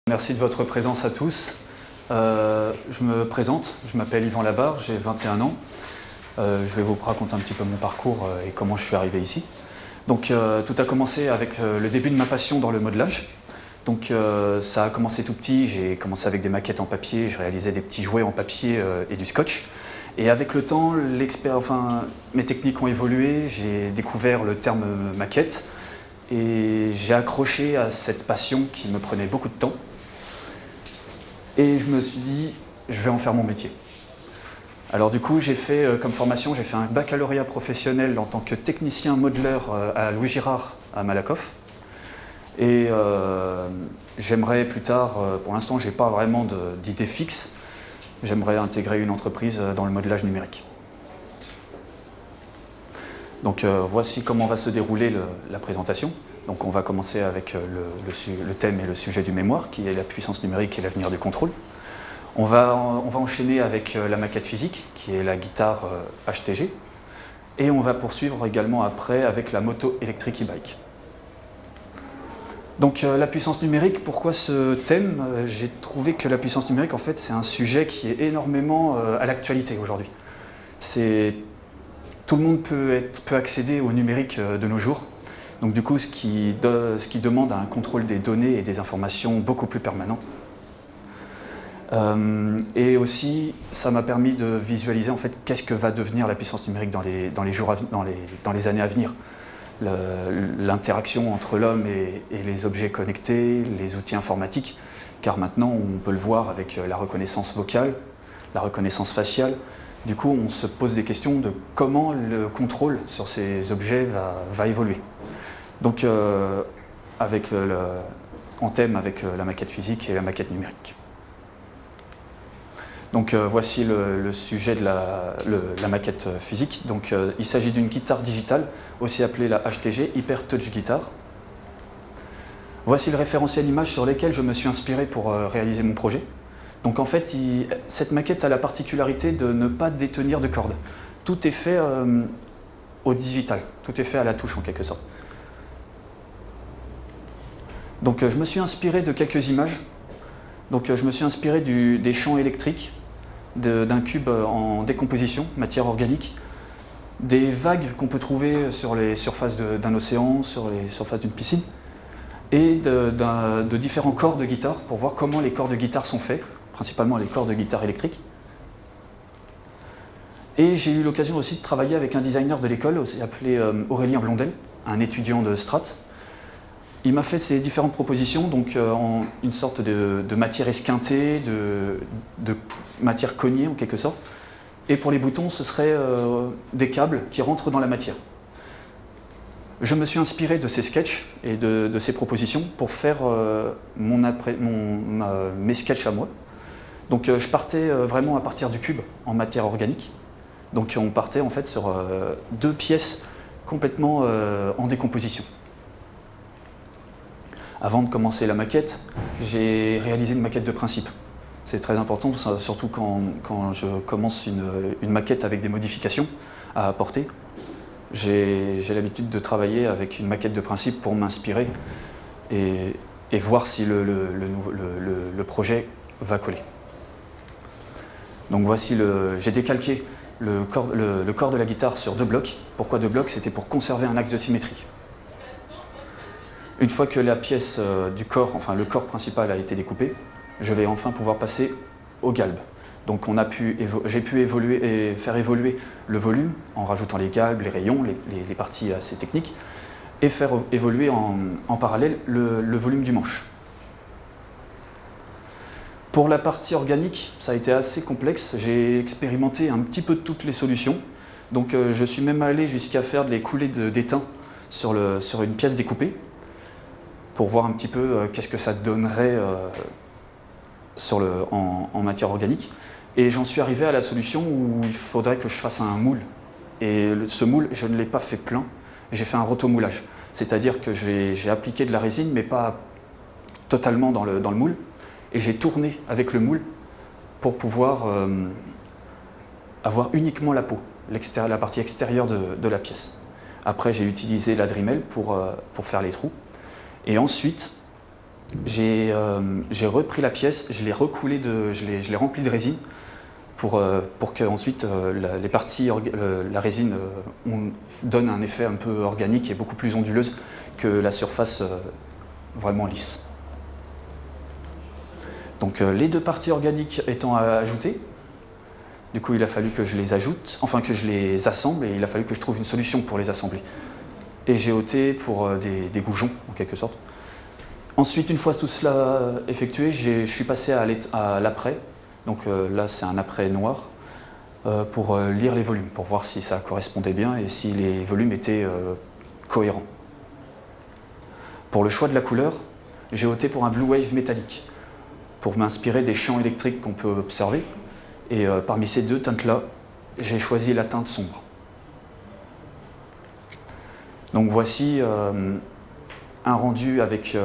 Merci de votre présence à tous. Je me présente, je m'appelle Yvan Labarre, j'ai 21 ans. Je vais vous raconter un petit peu mon parcours et comment je suis arrivé ici. Donc tout a commencé avec le début de ma passion dans le modelage. Donc ça a commencé tout petit, j'ai commencé avec des maquettes en papier, je réalisais des petits jouets en papier et du scotch. Et avec le temps, mes techniques ont évolué, j'ai découvert le terme maquette et j'ai accroché à cette passion qui me prenait beaucoup de temps. Et je me suis dit, je vais en faire mon métier. Alors du coup, j'ai fait comme formation, j'ai fait un baccalauréat professionnel en tant que technicien modeleur à Louis Girard à Malakoff. Et j'aimerais plus tard, pour l'instant, je n'ai pas vraiment d'idée fixe, j'aimerais intégrer une entreprise dans le modelage numérique. Donc voici comment va se dérouler la présentation. Donc on va commencer avec le thème et le sujet du mémoire, qui est la puissance numérique et l'avenir du contrôle. On va enchaîner avec la maquette physique, qui est la guitare HTG. Et on va poursuivre également après avec la moto électrique e-bike. Donc la puissance numérique, pourquoi ce thème? J'ai trouvé que la puissance numérique, en fait, c'est un sujet qui est énormément à l'actualité aujourd'hui. Tout le monde peut accéder au numérique de nos jours. Donc du coup, ce qui demande un contrôle des données et des informations beaucoup plus permanent. Et aussi, ça m'a permis de visualiser en fait qu'est-ce que va devenir la puissance numérique dans les années à venir. L'interaction entre l'homme et les objets connectés, les outils informatiques, car maintenant on peut le voir avec la reconnaissance vocale, la reconnaissance faciale. Du coup, on se pose des questions de comment le contrôle sur ces objets va évoluer. Donc, en thème avec la maquette physique et la maquette numérique. Donc, voici le sujet de la maquette physique. Donc, il s'agit d'une guitare digitale, aussi appelée la HTG, Hyper Touch Guitar. Voici le référentiel image sur lesquels je me suis inspiré pour réaliser mon projet. Donc en fait, cette maquette a la particularité de ne pas détenir de cordes. Tout est fait au digital, tout est fait à la touche en quelque sorte. Donc je me suis inspiré de quelques images. Donc je me suis inspiré des champs électriques, d'un cube en décomposition, matière organique, des vagues qu'on peut trouver sur les surfaces d'un océan, sur les surfaces d'une piscine, et de différents corps de guitare pour voir comment les corps de guitare sont faits, principalement les corps de guitare électrique. Et j'ai eu l'occasion aussi de travailler avec un designer de l'école, appelé Aurélien Blondel, un étudiant de Strat. Il m'a fait ces différentes propositions, donc en une sorte de matière esquintée, de matière cognée en quelque sorte. Et pour les boutons, ce serait des câbles qui rentrent dans la matière. Je me suis inspiré de ces sketchs et de ces propositions pour faire mes sketchs à moi. Donc je partais vraiment à partir du cube en matière organique. Donc on partait en fait sur deux pièces complètement en décomposition. Avant de commencer la maquette, j'ai réalisé une maquette de principe. C'est très important, surtout quand je commence une maquette avec des modifications à apporter. J'ai l'habitude de travailler avec une maquette de principe pour m'inspirer et voir si le projet va coller. Donc voici j'ai décalqué le corps de la guitare sur deux blocs. Pourquoi deux blocs? C'était pour conserver un axe de symétrie. Une fois que la pièce du corps, enfin le corps principal a été découpé, je vais enfin pouvoir passer au galbe. Donc j'ai pu faire évoluer le volume en rajoutant les galbes, les rayons, les parties assez techniques, et faire évoluer en parallèle le volume du manche. Pour la partie organique, ça a été assez complexe. J'ai expérimenté un petit peu toutes les solutions. Donc je suis même allé jusqu'à faire des coulées d'étain sur une pièce découpée pour voir un petit peu qu'est-ce que ça donnerait en matière organique. Et j'en suis arrivé à la solution où il faudrait que je fasse un moule. Et ce moule, je ne l'ai pas fait plein, j'ai fait un rotomoulage. C'est-à-dire que j'ai appliqué de la résine, mais pas totalement dans le moule. Et j'ai tourné avec le moule pour pouvoir avoir uniquement la peau, la partie extérieure de la pièce. Après, j'ai utilisé la Dremel pour faire les trous. Et ensuite, J'ai repris la pièce, je l'ai recoulée, je l'ai remplie de résine pour que ensuite les parties, la résine donne un effet un peu organique et beaucoup plus onduleuse que la surface vraiment lisse. Donc les deux parties organiques étant ajoutées, du coup il a fallu que je les ajoute, enfin que je les assemble, et il a fallu que je trouve une solution pour les assembler. Et j'ai ôté pour des goujons en quelque sorte. Ensuite, une fois tout cela effectué, je suis passé à l'après. Donc là, c'est un après noir pour lire les volumes, pour voir si ça correspondait bien et si les volumes étaient cohérents. Pour le choix de la couleur, j'ai opté pour un Blue Wave métallique, pour m'inspirer des champs électriques qu'on peut observer. Et parmi ces deux teintes-là, j'ai choisi la teinte sombre. Donc voici un rendu avec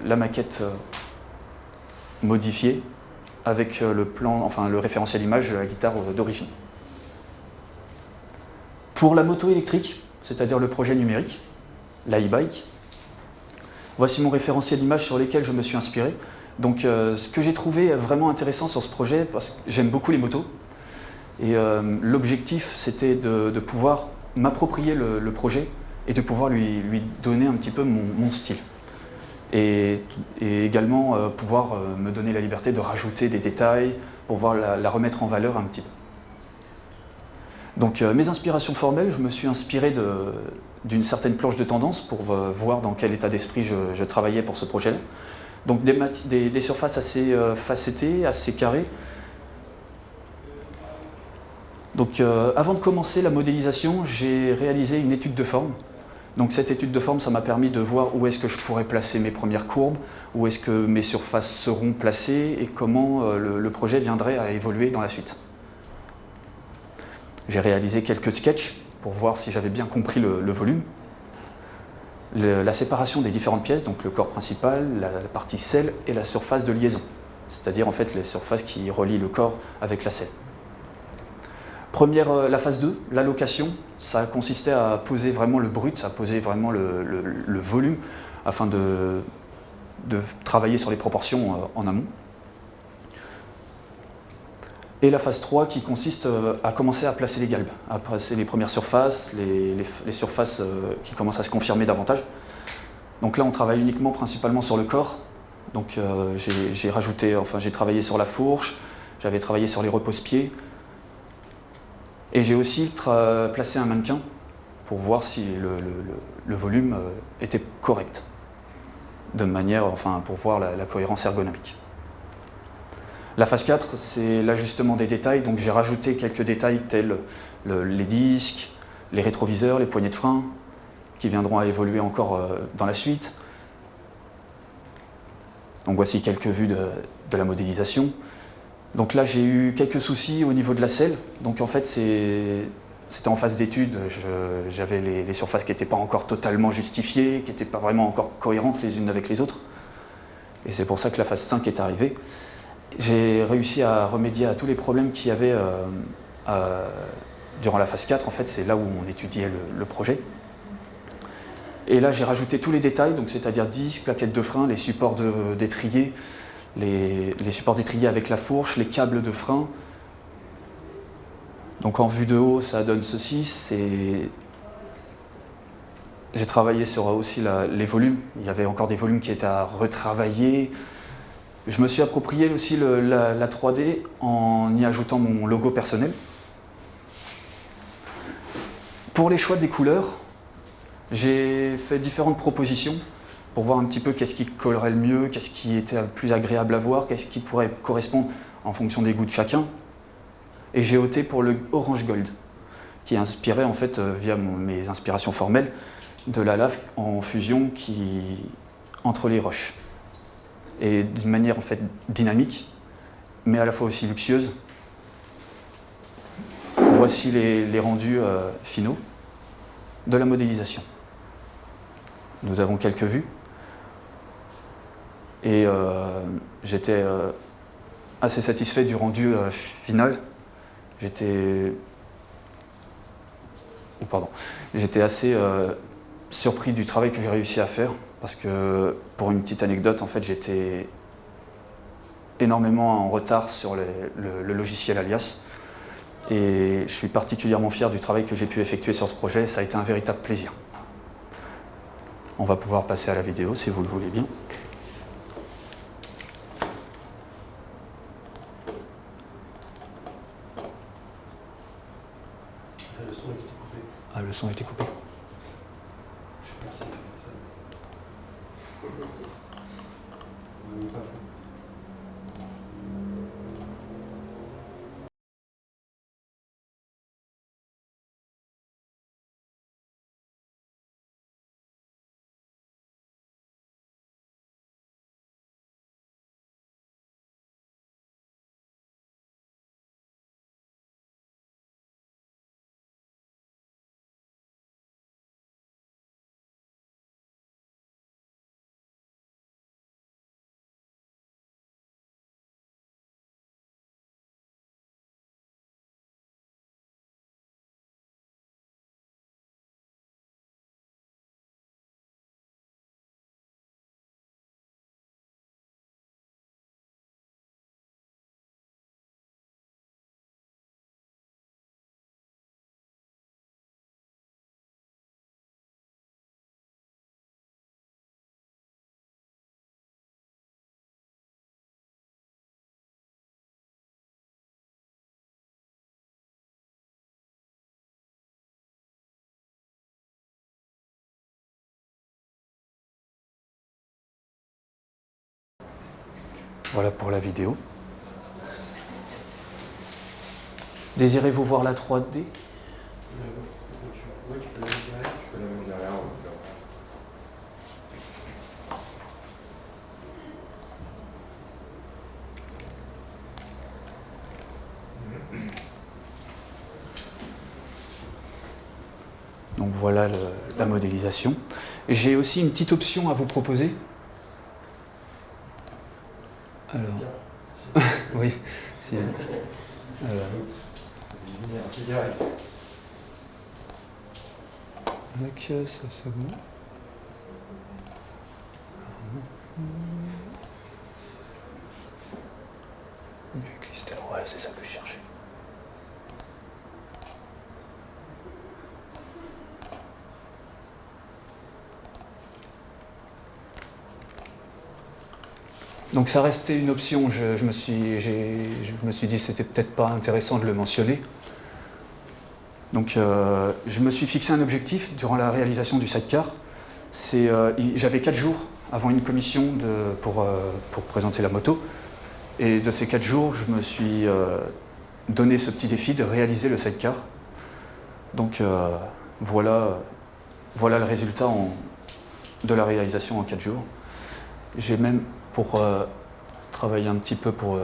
la maquette modifiée, avec le plan, enfin le référentiel image de la guitare d'origine. Pour la moto électrique, c'est-à-dire le projet numérique, la e-bike, voici mon référentiel image sur lesquels je me suis inspiré. Donc ce que j'ai trouvé vraiment intéressant sur ce projet, parce que j'aime beaucoup les motos, et l'objectif c'était de pouvoir m'approprier le projet et de pouvoir lui donner un petit peu mon style. Et également pouvoir me donner la liberté de rajouter des détails pour pouvoir la remettre en valeur un petit peu. Donc mes inspirations formelles, je me suis inspiré d'une certaine planche de tendance pour voir dans quel état d'esprit je travaillais pour ce projet-là. Donc des surfaces assez facettées, assez carrées. Donc avant de commencer la modélisation, j'ai réalisé une étude de forme. Donc cette étude de forme, ça m'a permis de voir où est-ce que je pourrais placer mes premières courbes, où est-ce que mes surfaces seront placées et comment le projet viendrait à évoluer dans la suite. J'ai réalisé quelques sketchs pour voir si j'avais bien compris le volume, la séparation des différentes pièces, donc le corps principal, la partie selle et la surface de liaison, c'est-à-dire en fait les surfaces qui relient le corps avec la selle. La phase 2, l'allocation, ça consistait à poser vraiment le brut, à poser vraiment le volume afin de travailler sur les proportions en amont. Et la phase 3 qui consiste à commencer à placer les galbes, à placer les premières surfaces, les surfaces qui commencent à se confirmer davantage. Donc là on travaille uniquement principalement sur le corps. Donc j'ai travaillé sur la fourche, j'avais travaillé sur les repose-pieds. Et j'ai aussi placé un mannequin pour voir si le volume était correct, de manière, pour voir la cohérence ergonomique. La phase 4, c'est l'ajustement des détails, donc j'ai rajouté quelques détails tels les disques, les rétroviseurs, les poignées de frein, qui viendront à évoluer encore dans la suite. Donc voici quelques vues de la modélisation. Donc là, j'ai eu quelques soucis au niveau de la selle. Donc en fait, c'était en phase d'étude. J'avais les surfaces qui n'étaient pas encore totalement justifiées, qui n'étaient pas vraiment encore cohérentes les unes avec les autres. Et c'est pour ça que la phase 5 est arrivée. J'ai réussi à remédier à tous les problèmes qu'il y avait durant la phase 4. En fait, c'est là où on étudiait le projet. Et là, j'ai rajouté tous les détails, donc c'est-à-dire disques, plaquettes de frein, les supports d'étrier, les supports d'étrier avec la fourche, les câbles de frein. Donc en vue de haut, ça donne ceci. J'ai travaillé sur aussi les volumes. Il y avait encore des volumes qui étaient à retravailler. Je me suis approprié aussi la 3D en y ajoutant mon logo personnel. Pour les choix des couleurs, j'ai fait différentes propositions pour voir un petit peu qu'est-ce qui collerait le mieux, qu'est-ce qui était le plus agréable à voir, qu'est-ce qui pourrait correspondre en fonction des goûts de chacun. Et j'ai opté pour le Orange Gold, qui est inspiré en fait via mes inspirations formelles de la lave en fusion entre les roches. Et d'une manière en fait dynamique, mais à la fois aussi luxueuse. Voici les rendus finaux de la modélisation. Nous avons quelques vues. Et j'étais assez satisfait du rendu final. J'étais assez surpris du travail que j'ai réussi à faire. Parce que, pour une petite anecdote, en fait, j'étais énormément en retard sur le logiciel Alias. Et je suis particulièrement fier du travail que j'ai pu effectuer sur ce projet. Ça a été un véritable plaisir. On va pouvoir passer à la vidéo, si vous le voulez bien. Le son a été coupé. Ah, le son a été coupé. Je sais pas qui c'est qui a fait ça. On n'a pas fait. Voilà pour la vidéo. Désirez-vous voir la 3D? Oui, tu peux la mettre derrière. Tu peux la mettre derrière. Donc voilà la modélisation. J'ai aussi une petite option à vous proposer. Alors, oui, c'est... Alors, C'est direct. ok, ça c'est bon. Object lister, ouais, c'est ça que je cherchais. Donc ça restait une option, je me suis dit que c'était peut-être pas intéressant de le mentionner. Donc je me suis fixé un objectif durant la réalisation du sidecar. J'avais 4 jours avant une commission pour présenter la moto. Et de ces 4 jours, je me suis donné ce petit défi de réaliser le sidecar. Donc voilà le résultat de la réalisation en 4 jours. J'ai même, pour travailler un petit peu pour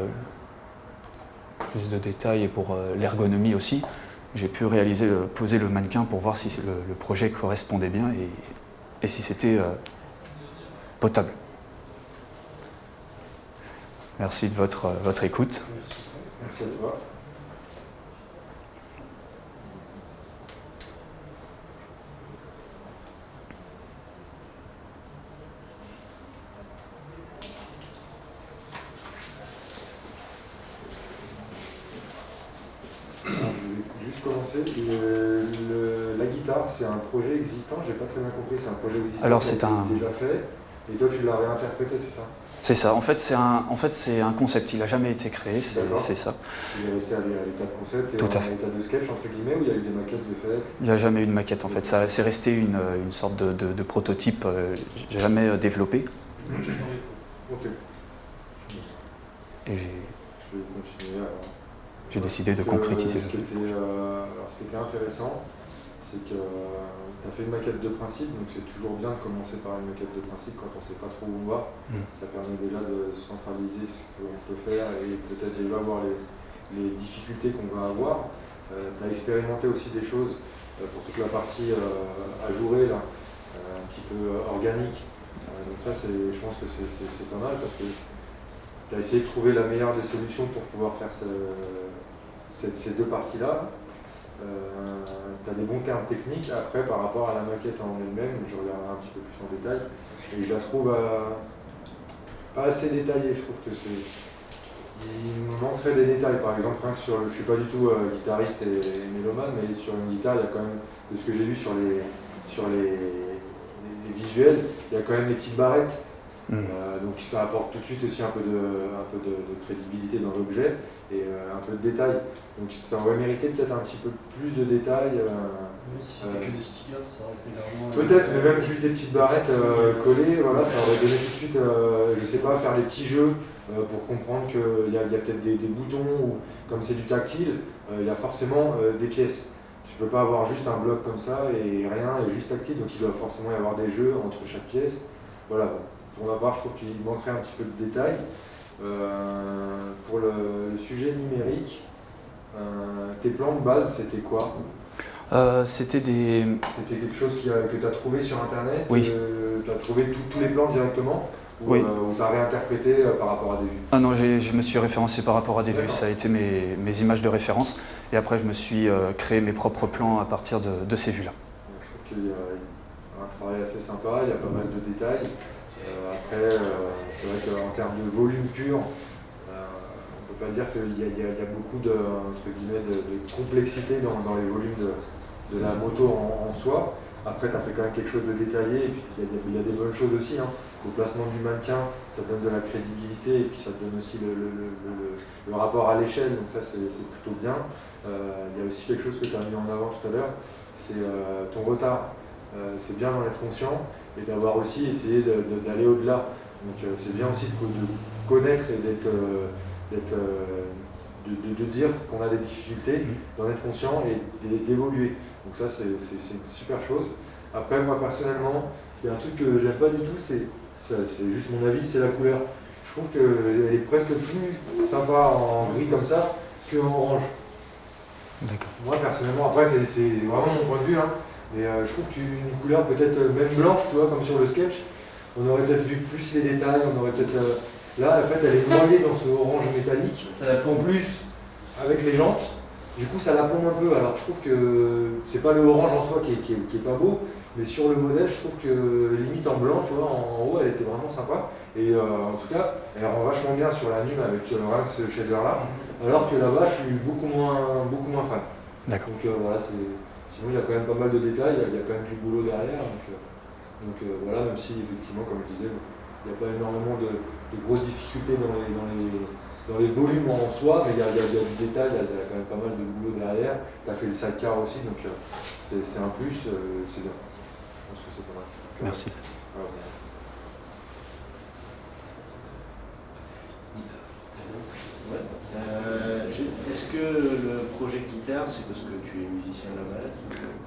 plus de détails et pour l'ergonomie aussi, j'ai pu poser le mannequin pour voir si le projet correspondait bien et si c'était potable. Merci de votre écoute. Merci à toi. Juste commencer, la guitare, c'est un projet existant, j'ai pas très bien compris, c'est un projet existant. Alors qui a c'est été un... déjà fait, et toi tu l'as réinterprété, c'est ça? C'est ça, en fait c'est un concept, il n'a jamais été créé, c'est ça. Il est resté à l'état de concept et Tout à à fait. l'état de sketch, entre guillemets, où il y a eu des maquettes de fait? Il n'y a jamais eu de maquette en fait, c'est resté une sorte de prototype jamais développé. Ok. Et Je vais continuer alors. j'ai décidé de concrétiser. Ce qui était intéressant, c'est que tu as fait une maquette de principe, donc c'est toujours bien de commencer par une maquette de principe quand on ne sait pas trop où on va. Ça permet déjà de centraliser ce qu'on peut faire et peut-être déjà voir les difficultés qu'on va avoir. Tu as expérimenté aussi des choses pour toute la partie ajourée, là, un petit peu organique. Donc ça, je pense que c'est pas mal parce que tu as essayé de trouver la meilleure des solutions pour pouvoir faire ces deux parties-là. tu as des bons termes techniques. Après, par rapport à la maquette en elle-même, je regarderai un petit peu plus en détail. Et je la trouve pas assez détaillée. Je trouve que c'est. Il me manquerait des détails. Par exemple, rien que sur je ne suis pas du tout guitariste et mélomane, mais sur une guitare, il y a quand même, de ce que j'ai vu sur les visuels, il y a quand même les petites barrettes. Donc ça apporte tout de suite aussi un peu de crédibilité dans l'objet et un peu de détail. Donc ça aurait mérité peut-être un petit peu plus de détails. Si c'était que des stickers, ça aurait été largement. Peut-être, mais même juste des petites barrettes collées, voilà, ça aurait donné tout de suite, je sais pas, faire des petits jeux pour comprendre qu'il y a peut-être des boutons ou comme c'est du tactile, il y a forcément des pièces. Tu peux pas avoir juste un bloc comme ça et rien et juste tactile, donc il doit forcément y avoir des jeux entre chaque pièce. Voilà. Pour ma part, je trouve qu'il manquerait un petit peu de détails. Pour le sujet numérique, tes plans de base, c'était quoi? C'était C'était quelque chose que tu as trouvé sur Internet? Oui. Tu as trouvé tous les plans directement? Ou oui. Tu as réinterprété par rapport à des vues? Ah non, je me suis référencé par rapport à des vues. Ça a été mes images de référence. Et après, je me suis créé mes propres plans à partir de ces vues-là. Je trouve qu'il y a un travail assez sympa, il y a pas mal de détails. Après, c'est vrai qu'en termes de volume pur, on ne peut pas dire qu'il y a beaucoup entre guillemets, de complexité dans les volumes de la moto en soi. Après, tu as fait quand même quelque chose de détaillé, et puis il y a des bonnes choses aussi. Hein. Le placement du mannequin, ça donne de la crédibilité, et puis ça te donne aussi le rapport à l'échelle, donc ça c'est plutôt bien. Il y a aussi quelque chose que tu as mis en avant tout à l'heure, c'est ton retard. C'est bien d'en être conscient et d'avoir aussi essayé d'aller au-delà. Donc c'est bien aussi de connaître et de dire qu'on a des difficultés, d'en être conscient et d'évoluer. Donc ça c'est une super chose. Après moi personnellement, il y a un truc que j'aime pas du tout, c'est juste mon avis, c'est la couleur. Je trouve qu'elle est presque plus sympa en gris comme ça qu'en orange. D'accord. Moi personnellement, après c'est vraiment mon point de vue, hein, mais je trouve qu'une couleur peut-être même blanche, tu vois, comme sur le sketch, on aurait peut-être vu plus les détails, on aurait peut-être... là, en fait, elle est noyée dans ce orange métallique, Ça la plombe. en plus avec les jantes, du coup ça la plombe un peu. Alors je trouve que c'est pas le orange en soi qui est pas beau, mais sur le modèle, je trouve que limite en blanc, tu vois, en haut, elle était vraiment sympa. Et en tout cas, elle rend vachement bien sur la nume avec rien que ce shader-là. Alors que là-bas, je suis beaucoup moins fan. D'accord. Donc voilà, sinon il y a quand même pas mal de détails, il y a quand même du boulot derrière. Donc voilà, même si effectivement, comme je disais, il n'y a pas énormément de grosses difficultés dans les volumes en soi, mais il y a du détail, il y a quand même pas mal de boulot derrière. Tu as fait le sidecar aussi, donc c'est un plus, c'est bien. Je pense que c'est pas mal. Merci. Voilà. Est-ce que le projet guitare, c'est parce que tu es musicien à la base?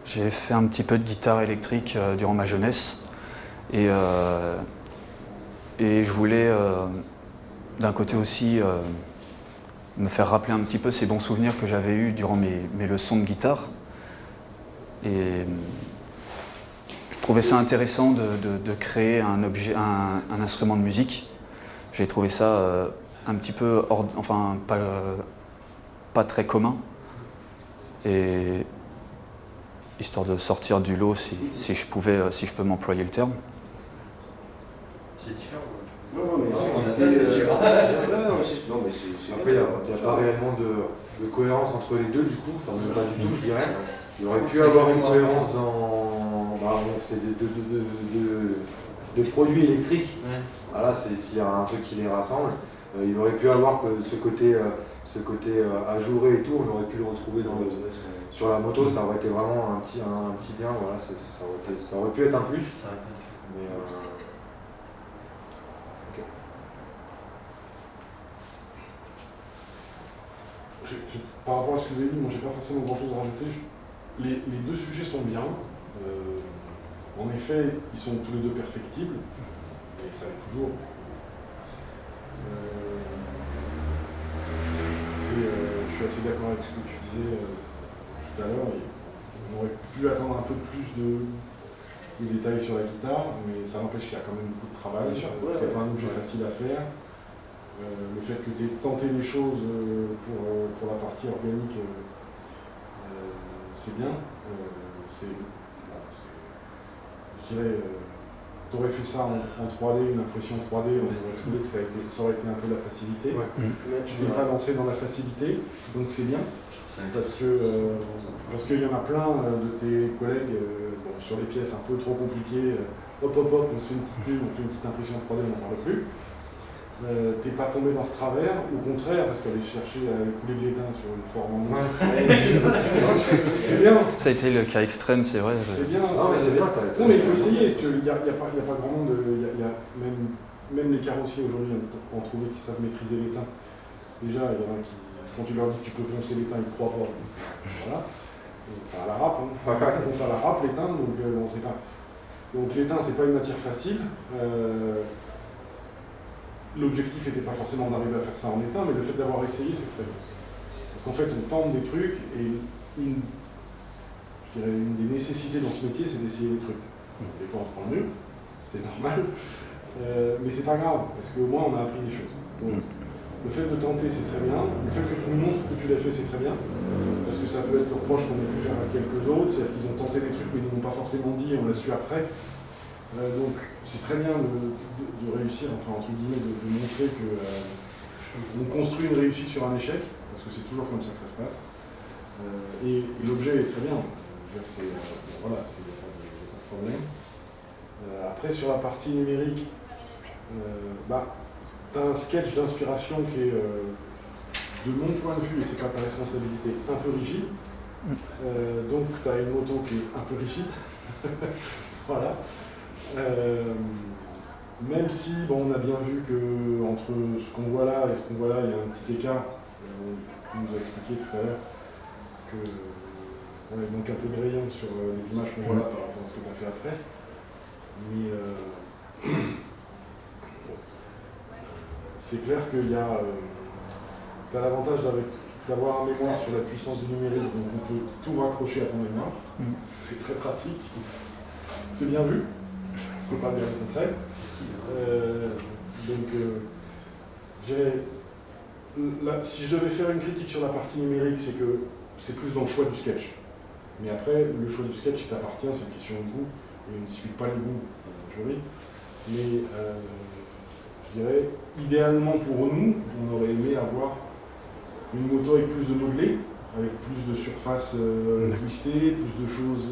J'ai fait un petit peu de guitare électrique durant ma jeunesse et je voulais d'un côté aussi me faire rappeler un petit peu ces bons souvenirs que j'avais eus durant mes leçons de guitare. Et je trouvais ça intéressant de créer un objet, un instrument de musique. J'ai trouvé ça un petit peu pas très commun. Et histoire de sortir du lot, si je peux m'employer le terme. C'est différent. Non, mais c'est sûr. Après, il n'y a pas réellement de cohérence entre les deux, du coup, enfin, même pas du tout, je dirais. Il aurait pu avoir une cohérence dans c'est de produits électriques. Ouais. Voilà, s'il y a un truc qui les rassemble, il aurait pu avoir ce côté ajouré et tout, on aurait pu le retrouver sur la moto, ça aurait été vraiment un petit bien, voilà, ça aurait pu être un plus. Mais, ok. Par rapport à ce que vous avez dit, moi j'ai pas forcément grand chose à rajouter. Les deux sujets sont bien. En effet, ils sont tous les deux perfectibles, et ça l'est toujours. Je suis assez d'accord avec ce que tu disais tout à l'heure. On aurait pu attendre un peu plus de détails sur la guitare, mais ça n'empêche qu'il y a quand même beaucoup de travail. C'est pas un objet facile à faire. Le fait que tu aies tenté les choses pour la partie organique, c'est bien. Je dirais, tu aurais fait ça en 3D, une impression 3D, on aurait trouvé que ça aurait été un peu la facilité. Ouais. Tu t'es pas lancé dans la facilité, donc c'est bien. Parce qu'il y en a plein de tes collègues sur les pièces un peu trop compliquées. Hop, on se fait une petite pub, on fait une petite impression 3D, on n'en parle plus. T'es pas tombé dans ce travers, au contraire, parce qu'aller chercher à couler de l'étain sur une forme en c'est bien. Ça a été le cas extrême, c'est vrai. C'est bien. Non, mais c'est bien. Non, mais il faut essayer, parce qu'il n'y a pas grand monde, même les carrossiers aujourd'hui ont trouvé qu'ils savent maîtriser l'étain. Déjà, il y en a qui, quand tu leur dis que tu peux poncer l'étain, ils ne croient pas. Voilà. Enfin, à la râpe, hein. Tu ponces à la râpe l'étain, donc on sait pas. Donc l'étain, c'est pas une matière facile. L'objectif n'était pas forcément d'arriver à faire ça en étain, mais le fait d'avoir essayé, c'est très bien. Parce qu'en fait, on tente des trucs et une des nécessités dans ce métier, c'est d'essayer des trucs. Des fois, on prend le mur, c'est normal, mais c'est pas grave, parce qu'au moins, on a appris des choses. Donc, le fait de tenter, c'est très bien. Le fait que tu nous montres que tu l'as fait, c'est très bien. Parce que ça peut être le reproche qu'on a pu faire à quelques autres, c'est-à-dire qu'ils ont tenté des trucs, mais ils ne l'ont pas forcément dit, on l'a su après. Donc c'est très bien de réussir, enfin entre guillemets, de montrer qu'on construit une réussite sur un échec, parce que c'est toujours comme ça que ça se passe. Et l'objet est très bien. Voilà, il n'y a pas de problème. Après, sur la partie numérique, tu as un sketch d'inspiration qui est, de mon point de vue, et c'est pas ta responsabilité, un peu rigide. Donc tu as une moto qui est un peu rigide. Voilà. Même si on a bien vu que entre ce qu'on voit là et ce qu'on voit là, il y a un petit écart. Tu nous as expliqué tout à l'heure qu'il manque un peu de rayon sur les images qu'on voit là par rapport à ce que tu as fait après. Mais c'est clair qu'il y a t'as l'avantage d'avoir un mémoire sur la puissance du numérique, donc on peut tout raccrocher à ton mémoire. C'est très pratique. C'est bien vu. Je ne peux pas dire le contraire. Si je devais faire une critique sur la partie numérique, c'est que c'est plus dans le choix du sketch. Mais après, le choix du sketch, il t'appartient, c'est une question de goût, et on ne discute pas le goût en jury. Mais je dirais, idéalement pour nous, on aurait aimé avoir une moto avec plus de modelé, avec plus de surface twistée, plus de choses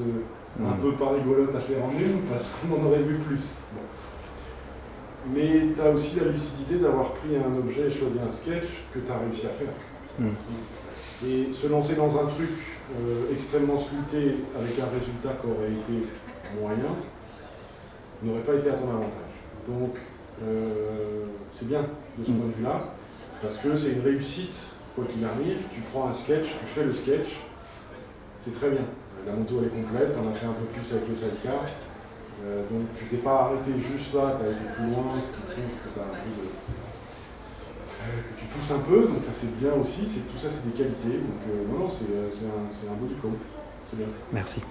un peu pas rigolotes à faire en une, parce qu'on en aurait vu plus. Bon. Mais tu as aussi la lucidité d'avoir pris un objet et choisi un sketch que tu as réussi à faire. Et se lancer dans un truc extrêmement sculpté avec un résultat qui aurait été moyen n'aurait pas été à ton avantage. Donc c'est bien de ce point de vue-là, parce que c'est une réussite, quoi qu'il arrive. Tu prends un sketch, tu fais le sketch, c'est très bien. La moto elle est complète, tu en as fait un peu plus avec le sidecar. Donc tu t'es pas arrêté juste là, tu as été plus loin, ce qui prouve que tu as un peu que tu pousses un peu, donc ça c'est bien aussi, tout ça c'est des qualités. Donc non, c'est un beau diplôme. C'est bien. Merci.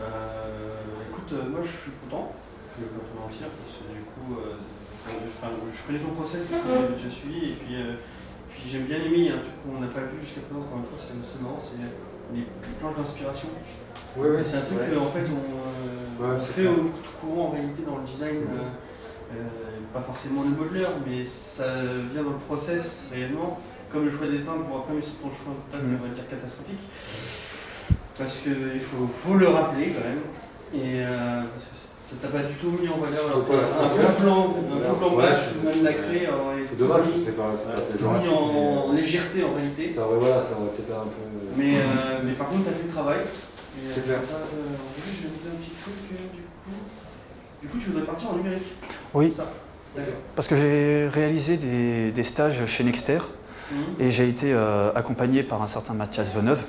Écoute, moi je suis content, je vais pas te mentir, parce que du coup, je connais ton process, je l'ai déjà suivi, et puis j'aime bien aimer, il y a un truc qu'on n'a pas vu jusqu'à présent, encore une fois, c'est assez marrant, c'est les planches d'inspiration. Oui. C'est un truc en fait on se fait au courant en réalité dans le design, pas forcément le modeleur, mais ça vient dans le process réellement, comme le choix des teintes. Bon après, mais c'est ton choix de teinte, on va dire catastrophique, parce qu'il faut le rappeler quand même, et parce que ça t'a pas du tout mis en valeur alors un plan blanc, même nacré. C'est dommage, c'est pas mis en légèreté en réalité. Ça aurait peut-être un peu. Mais par contre, t'as fait le travail. C'est clair. Je vais vous dire un petit truc du coup, tu voudrais partir en numérique. Oui. Ça. D'accord. Parce que j'ai réalisé des stages chez Nexter et j'ai été accompagné par un certain Mathias Veneuve.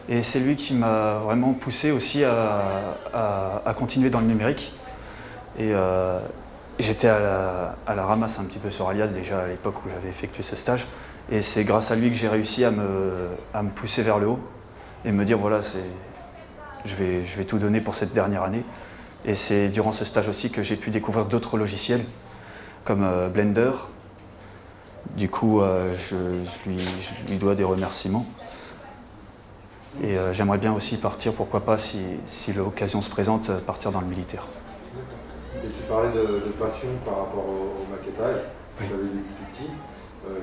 Et c'est lui qui m'a vraiment poussé aussi à continuer dans le numérique. Et j'étais à la ramasse un petit peu sur Alias déjà à l'époque où j'avais effectué ce stage. Et c'est grâce à lui que j'ai réussi à me pousser vers le haut et me dire voilà, je vais tout donner pour cette dernière année. Et c'est durant ce stage aussi que j'ai pu découvrir d'autres logiciels comme Blender. Du coup, je lui dois des remerciements. Et j'aimerais bien aussi partir, pourquoi pas, si l'occasion se présente, partir dans le militaire. Et tu parlais de passion par rapport au maquettage, Oui. tu avais depuis tout petit.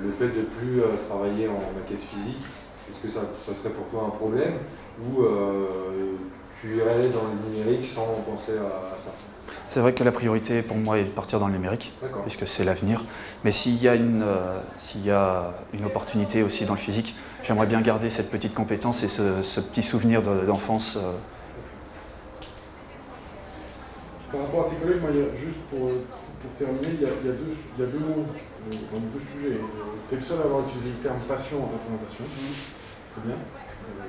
Le fait de ne plus travailler en maquette physique, est-ce que ça serait pour toi un problème ou tu irais dans le numérique sans penser à ça? C'est vrai que la priorité pour moi est de partir dans le numérique, D'accord. puisque c'est l'avenir. Mais s'il y a une opportunité aussi dans le physique, j'aimerais bien garder cette petite compétence et ce petit souvenir d'enfance. Par rapport à tes collègues, moi, juste pour terminer, il y a deux mots, deux sujets. Tu es le seul à avoir utilisé le terme passion en ta présentation. C'est bien,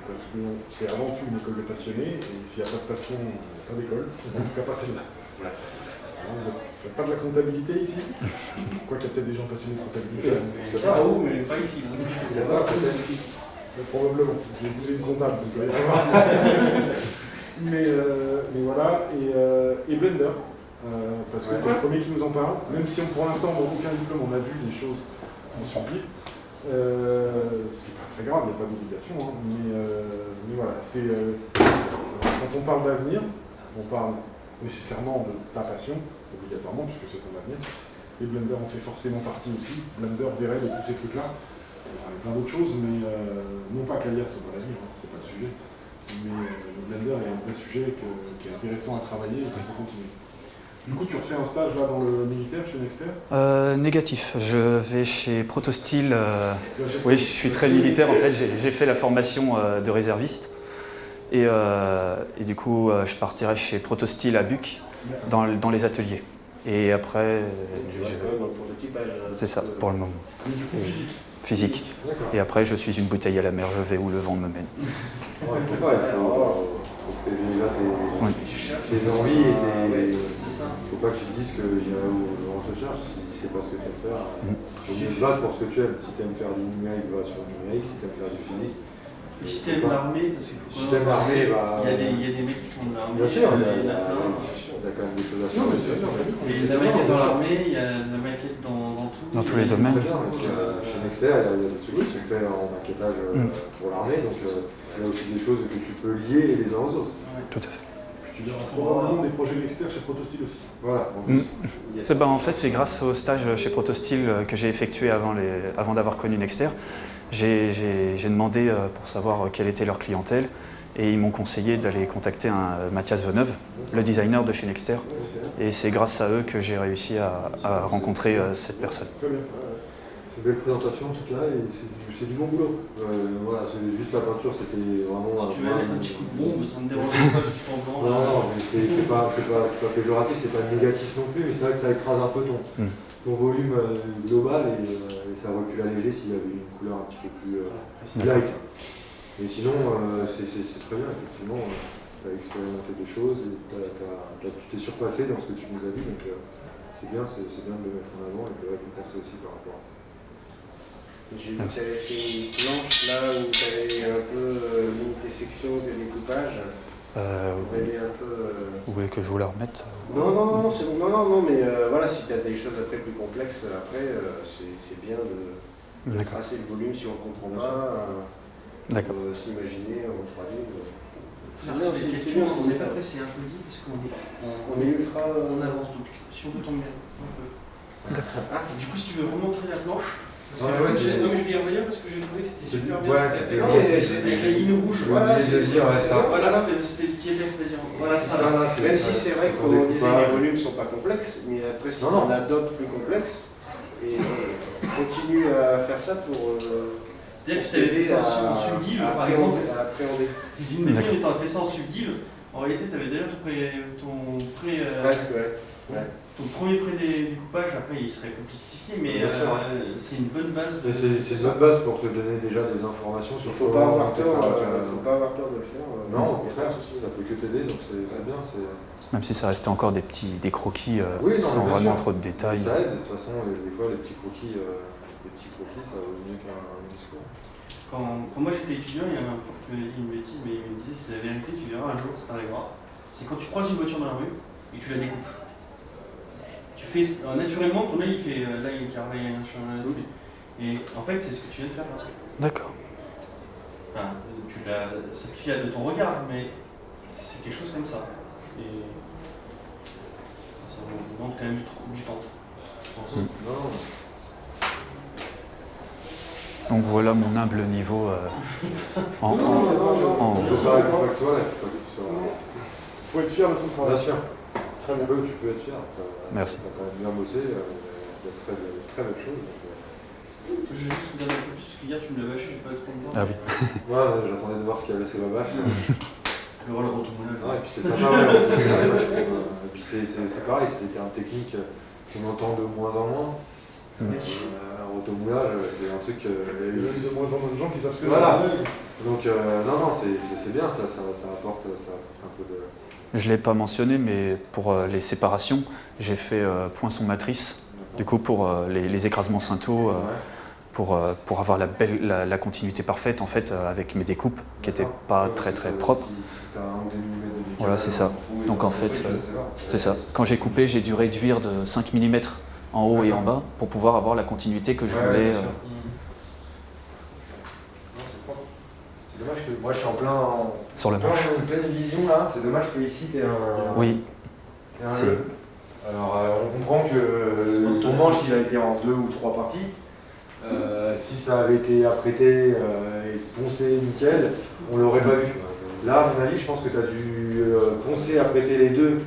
parce que c'est avant tout une école de passionnés, et s'il n'y a pas de passion, il n'y a pas d'école, en tout cas pas celle-là. Vous ne faites pas de la comptabilité ici? Quoi qu'il y a peut-être des gens passionnés de comptabilité. C'est Pas pas où, mais pas ici. C'est pas peut-être. Probablement. J'ai épousé une comptable, donc il va y avoir. mais voilà, et Blender, parce que c'est le premier qui nous en parle, même si pour l'instant on n'a aucun diplôme, on a vu des choses en subtil, ce qui n'est pas très grave, il n'y a pas d'obligation, hein, mais voilà, quand on parle d'avenir, on parle nécessairement de ta passion, obligatoirement, puisque c'est ton avenir, et Blender en fait forcément partie aussi. Blender verrait de tous ces trucs-là. Il y a plein d'autres choses, mais non pas qu'Alias soit pas l'avenir, hein, c'est pas le sujet. Mais Blender est un vrai sujet qui est intéressant à travailler et qu'il faut continuer. Du coup, tu refais un stage là dans le militaire chez Nexter? Négatif. Je vais chez Protosteel. Oui, je suis très militaire en fait. J'ai fait la formation de réserviste. Et du coup, je partirai chez Protosteel à Buc, dans les ateliers. Et après, c'est ça pour le moment. Mais du coup, Physique. Et après, je suis une bouteille à la mer, je vais où le vent me mène. Ouais, il faut que déjà tes envies et faut pas que tu te dises que j'irai où on te cherche si c'est pas ce que tu aimes faire. Faut mieux te battre pour ce que tu aimes. Si tu aimes faire du numérique, va sur le numérique. Si tu aimes faire du physique. Et si t'aimes l'armée, parce qu'il faut Si t'aimes l'armée, bah. il y a des mecs qui font de l'armée. Bien sûr, il y il y en a plein. a quand même des choses à faire. Non, mais c'est ça. Et il y a de la maquette dans l'armée, il y a de la maquette dans tout. Dans tous les domaines. Très bien. Chez Nexter, il y a des trucs qui sont faits en maquettage pour l'armée. Donc il y a aussi des choses que tu peux lier les uns aux autres. Tout à fait. Tu verras probablement des projets Nexter chez Protosteel aussi. Voilà. En fait, c'est grâce au stage chez Protosteel que j'ai effectué avant d'avoir connu Nexter. J'ai demandé pour savoir quelle était leur clientèle et ils m'ont conseillé d'aller contacter Mathias Veneuve, le designer de chez Nexter. Et c'est grâce à eux que j'ai réussi à rencontrer cette personne. Très bien. C'est une belle présentation toute là et c'est du bon boulot. Voilà, c'est juste la peinture, c'était vraiment. Si tu veux mettre un petit coup de bombe, ça me dérange pas juste en blanc. Non, mais c'est pas péjoratif, c'est pas négatif non plus, mais c'est vrai que ça écrase un peu ton volume global et ça aurait pu l'alléger s'il y avait une couleur un petit peu plus light. Mais sinon, c'est très bien, effectivement. Tu as expérimenté des choses et tu t'es surpassé dans ce que tu nous as dit, donc c'est bien de le mettre en avant et de le récompenser aussi par rapport à ça. J'ai vu que tu avais fait une planche là où tu avais un peu mis tes sections de découpage. Vous voulez que je vous la remette? Non, c'est bon. Non, mais voilà, si tu as des choses après plus complexes, après, c'est bien de tracer le volume si on ne comprend pas. D'accord. S'imaginer en 3D. C'est question, on est pas pressé, je vous le dis, parce qu'on est ultra en avance, donc si on peut tomber un peu. Du coup, si tu veux remontrer la planche, parce que non mais je vais y revenir parce que j'ai trouvé que c'était super bien. Ouais, avec la ligne rouge. Voilà, c'était le petit effet plaisir. Voilà ça. Même si c'est vrai qu'on disait que les volumes ne sont pas complexes, mais après si on adopte plus complexe, et on continue à faire ça pour. C'est-à-dire que si tu avais fait ça en subdivise, par exemple. À appréhender. D'une méthode, étant fait ça en subdivise, en réalité, tu avais déjà ton Presque, ouais. Ton premier pré-découpage, après il serait complexifié, mais c'est une bonne base. C'est une bonne base pour te donner déjà des informations sur. Faut pas avoir peur de le faire. Non, au contraire, ça peut que t'aider, donc c'est bien. Même si ça restait encore des croquis sans bien vraiment sûr. trop de détails. Ça aide, de toute façon, des fois les petits croquis, ça vaut mieux qu'un discours. Quand moi j'étais étudiant, il y a un prof qui m'avait dit une bêtise, mais il me disait c'est la vérité, tu verras un jour, ça t'arrivera. C'est quand tu croises une voiture dans la rue et tu la découpes. Tu fais naturellement, ton œil il fait là il y a un carré, machin, et en fait c'est ce que tu viens de faire là. D'accord. Enfin, tu l'as simplifié de ton regard, mais c'est quelque chose comme ça. Et ça vous demande quand même du temps. Non. Donc voilà mon humble niveau Non, on peut pas répondre avec toi, là, Il faut être fier de ton travail. Bien sûr. Très bien. Tu peux être fier. Merci. Tu as quand même bien bossé, il y a de très belles choses. Je vais juste vous donner un peu plus, parce qu'hier tu me l'as vaché, j'ai pas trop de temps. Ah oui. Ouais, j'attendais de voir ce qu'il y avait laissé ma vache. Le rôle rotomoulage. Et puis c'est sympa, ouais, et puis c'est pareil, c'est des termes techniques qu'on entend de moins en moins. Rotomoulage, c'est un truc. Il y a de moins en moins de gens qui savent ce que Voilà. c'est. Donc, non, c'est bien, ça apporte un peu de. Je ne l'ai pas mentionné, mais pour les séparations, j'ai fait poinçon matrice, du coup pour les écrasements Cinto, pour avoir la continuité parfaite en fait, avec mes découpes qui n'étaient pas très propres. Voilà, c'est ça. Donc en fait, c'est ça. Quand j'ai coupé, j'ai dû réduire de 5 mm en haut et en bas pour pouvoir avoir la continuité que je voulais. C'est dommage que moi je suis en plein Sur le manche. en pleine vision là, c'est dommage qu'ici t'es un. Oui. T'es un E. Alors on comprend que ton manche il a été en 2 ou 3 parties. Si ça avait été apprêté et poncé nickel, on l'aurait pas vu. Là, à mon avis, je pense que tu as dû poncer, apprêter les deux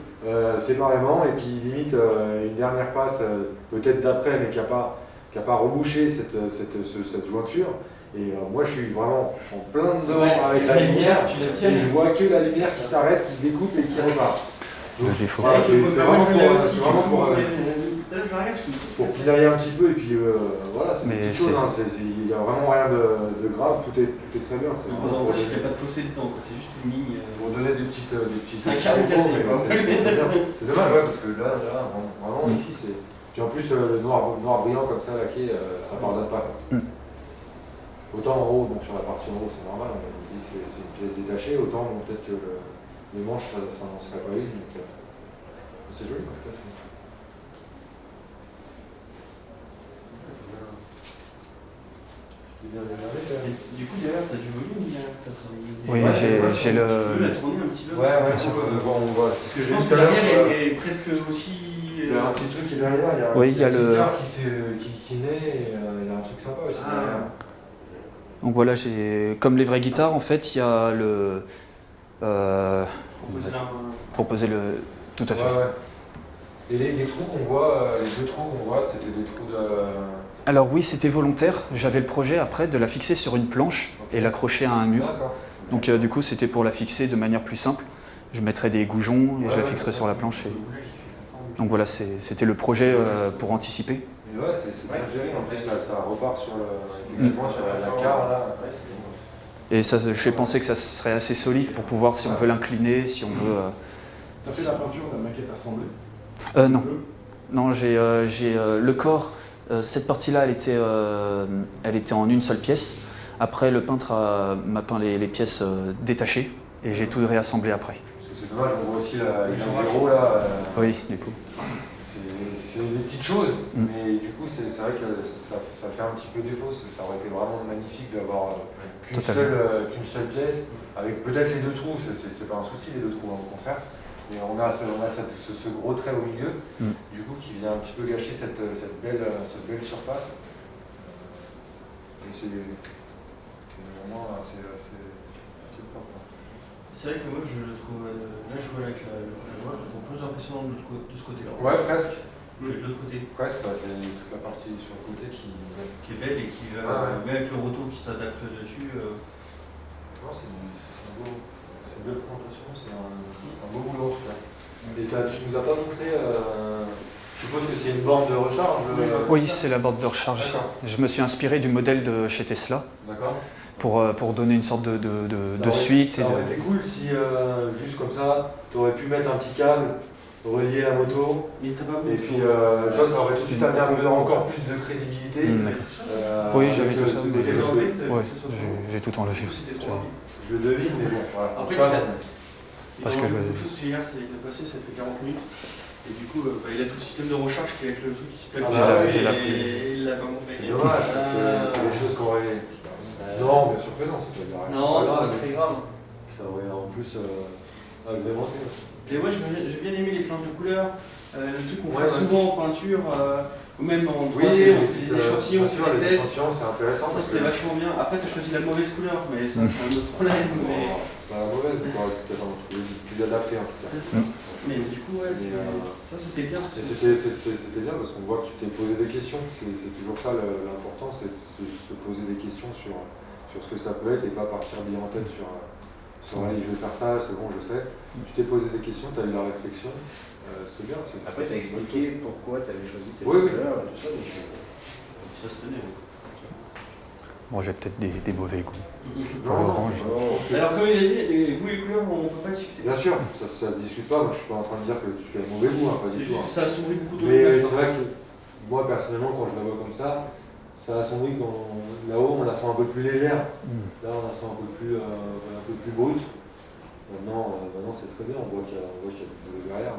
séparément et puis limite une dernière passe, peut-être d'après, mais qui n'a pas rebouché cette jointure. Et moi, je suis vraiment en plein dedans avec la lumière et je vois que la lumière qui s'arrête, qui se découpe et qui repart. Le défaut. Voilà, c'est vraiment pour finir un petit peu et puis voilà, c'est une petite chose, hein, il n'y a vraiment rien de grave, tout est très bien. Il n'y a pas de fossé dedans, c'est juste une ligne. Pour donner des petites c'est un carré cassé, c'est dommage, ouais, parce que là vraiment ici, c'est. Puis en plus, le noir brillant comme ça, laqué, ça pardonne pas. Autant en haut, donc sur la partie en haut, c'est normal, on dit que c'est une pièce détachée, autant peut-être que le manche, ça n'en serait pas une. Donc, c'est joli, en tout cas. Du coup, derrière, tu as du volume, t'as travaillé. Oui, j'ai le. Tu l'as tourné un petit peu. Ouais, bien sûr. on voit. Parce que je pense que derrière est presque aussi. Il y a un petit truc qui est derrière, il y a une guitare qui naît, et il y a un truc sympa aussi derrière. Donc voilà, comme les vraies guitares, en fait, il y a le. Pour poser le. Tout à fait. Et les trous qu'on voit, les deux trous qu'on voit, c'était des trous de. Alors oui, c'était volontaire. J'avais le projet après de la fixer sur une planche et l'accrocher à un mur. Donc du coup, c'était pour la fixer de manière plus simple. Je mettrais des goujons et je la fixerais sur la planche. Donc voilà, c'était le projet pour anticiper. Et ouais, c'est bien géré. En fait, ça repart sur la carre là. Et ça, j'ai pensé que ça serait assez solide pour pouvoir, si on veut l'incliner, si on veut. T'as fait la peinture de la maquette assemblée? Non. Non, j'ai le corps. Cette partie-là, elle était en une seule pièce. Après, le peintre m'a peint les pièces détachées et j'ai tout réassemblé après. C'est dommage, on voit aussi la 0 là. Oui, du coup. C'est des petites choses, mais du coup, c'est vrai que ça fait un petit peu défaut. Ça aurait été vraiment magnifique d'avoir qu'une seule pièce, avec peut-être les deux trous. C'est pas un souci, les deux trous, au contraire. Et on a ce gros trait au milieu, du coup, qui vient un petit peu gâcher cette belle surface. Et c'est vraiment assez propre. C'est vrai que moi, je le trouve, là, je vois avec la joie, je le trouve plus impressionnant de ce côté-là. Ouais, presque. Que de l'autre côté. Presque, c'est toute la partie sur le côté qui est belle et qui va, même avec le retour qui s'adapte dessus. Non, c'est une belle présentation, c'est un beau boulot en tout cas. Et tu nous as pas montré, je suppose que c'est une borne de recharge Oui, c'est la borne de recharge. Je me suis inspiré du modèle de chez Tesla. D'accord. Pour donner une sorte de suite. Ça aurait été cool si, juste comme ça, tu aurais pu mettre un petit câble, relier la moto, et puis tu vois, ça aurait tout de suite amené encore plus de crédibilité. Oui, j'avais tout ça. Oui, j'ai tout enlevé. Je le devine, mais bon, voilà. Après, parce que beaucoup de choses hier, c'est passé, ça fait 40 minutes. Et du coup, il a tout le système de recharge qui est avec le truc qui se plaque. J'ai la prise. Il l'a pas montré. C'est dommage, parce que c'est des choses qu'on aurait. Non, bien sûr que non, c'est pas grave. Non, c'est pas très grave. Ça aurait en plus agrémenté. Et ouais, j'ai bien aimé les planches de couleurs, le truc qu'on Ouais, fait souvent en peinture, ou même en 3D, Oui, on fait des échantillons, on fait des les tests. échantillons, c'est intéressant. Ça c'était vachement bien. Après, tu as choisi la mauvaise couleur, mais ça c'est un autre problème. Mais... Pas la mauvaise, mais t'aurais peut-être en trouver plus adapté en tout cas. C'est ça. Mais du coup, ouais, ça c'était bien. C'était bien parce qu'on voit que tu t'es posé des questions. C'est toujours ça l'important, c'est de se poser des questions sur ce que ça peut être et pas partir bien en tête sur allez, je vais faire ça, c'est bon, je sais. Tu t'es posé des questions, tu as eu la réflexion. C'est bien. Après, tu as expliqué pourquoi tu avais choisi tes couleurs et tout ça. Donc, Ça se tenait. Bon, j'ai peut-être des mauvais goûts. Pour Non, l'orange. Alors, comme il a dit, les goûts et les couleurs, on ne peut pas discuter. bien sûr, ça se discute pas. Moi, je suis pas en train de dire que tu as un mauvais goût, pas C'est du tout. juste que ça assombrit beaucoup de Mais l'image. c'est vrai que moi, personnellement, quand je la vois comme ça assombrit là-haut, on la sent un peu plus légère. Là, on la sent un peu plus brute. Maintenant, c'est très bien, on voit qu'il y a du boulot derrière.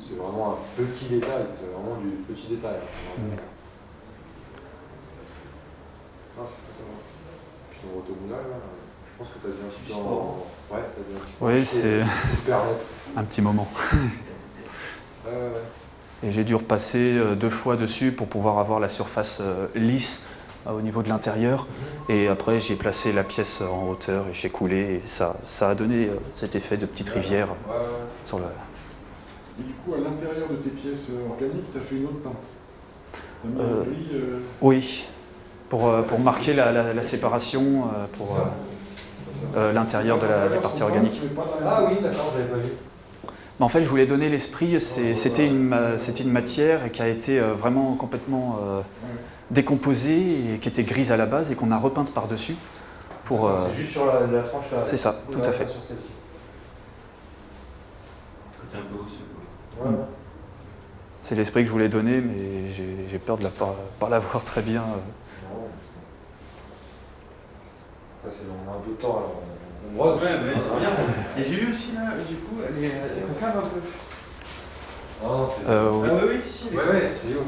C'est vraiment un petit détail, c'est vraiment du petit détail. D'accord. Ah, c'est ça. Puis ton rotomoulage, là, je pense que tu as dit un petit peu en... Ouais, tu as dit un petit peu Oui, c'est permettre. un petit moment. Ouais. Et j'ai dû repasser 2 fois dessus pour pouvoir avoir la surface lisse au niveau de l'intérieur. Et après, j'ai placé la pièce en hauteur et j'ai coulé. Et ça a donné cet effet de petite rivière sur le... Et du coup, à l'intérieur de tes pièces organiques, tu as fait une autre teinte. T'as mis un gris, Oui, pour marquer la séparation pour l'intérieur des parties organiques. Ah oui, d'accord, je l'avais pas vu. Mais en fait, je voulais donner l'esprit, c'était une matière qui a été vraiment complètement décomposée et qui était grise à la base et qu'on a repeinte par-dessus. C'est juste sur la tranche là. C'est ça, tout à fait. Sur celle-ci. Côté un peu aussi. Ouais. C'est l'esprit que je voulais donner, mais j'ai peur de ne pas l'avoir très bien. Ça, c'est dans un peu de temps alors. On voit. Ouais, c'est bien. Et j'ai vu aussi là, du coup, elle concave un peu. Ah non, c'est. Oui, si, elle est Ouais, c'est yo.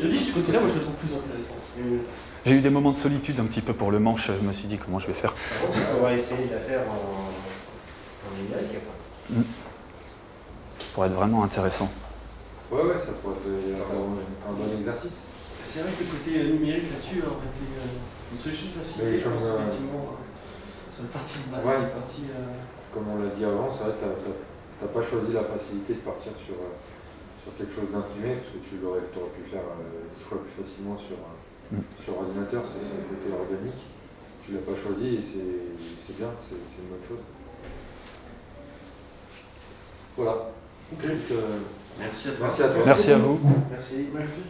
Je dis, ce côté-là, moi je le trouve plus intéressant. J'ai eu des moments de solitude un petit peu pour le manche, je me suis dit comment je vais faire. on va essayer de la faire en numérique. Pour être vraiment intéressant. Ouais, ça pourrait être un bon exercice. C'est vrai que le côté numérique là-dessus aurait été une solution facile. Mais Je comme, pense effectivement sur la partie de base, les parties. Comme on l'a dit avant, c'est vrai que tu n'as pas choisi la facilité de partir sur quelque chose d'imprimé, parce que tu aurais pu faire 10 fois plus facilement sur ordinateur, c'est le côté organique. Tu ne l'as pas choisi et c'est bien, c'est une bonne chose. Voilà. Ok. Merci à toi. Merci à toi. Merci à vous. Merci. Merci.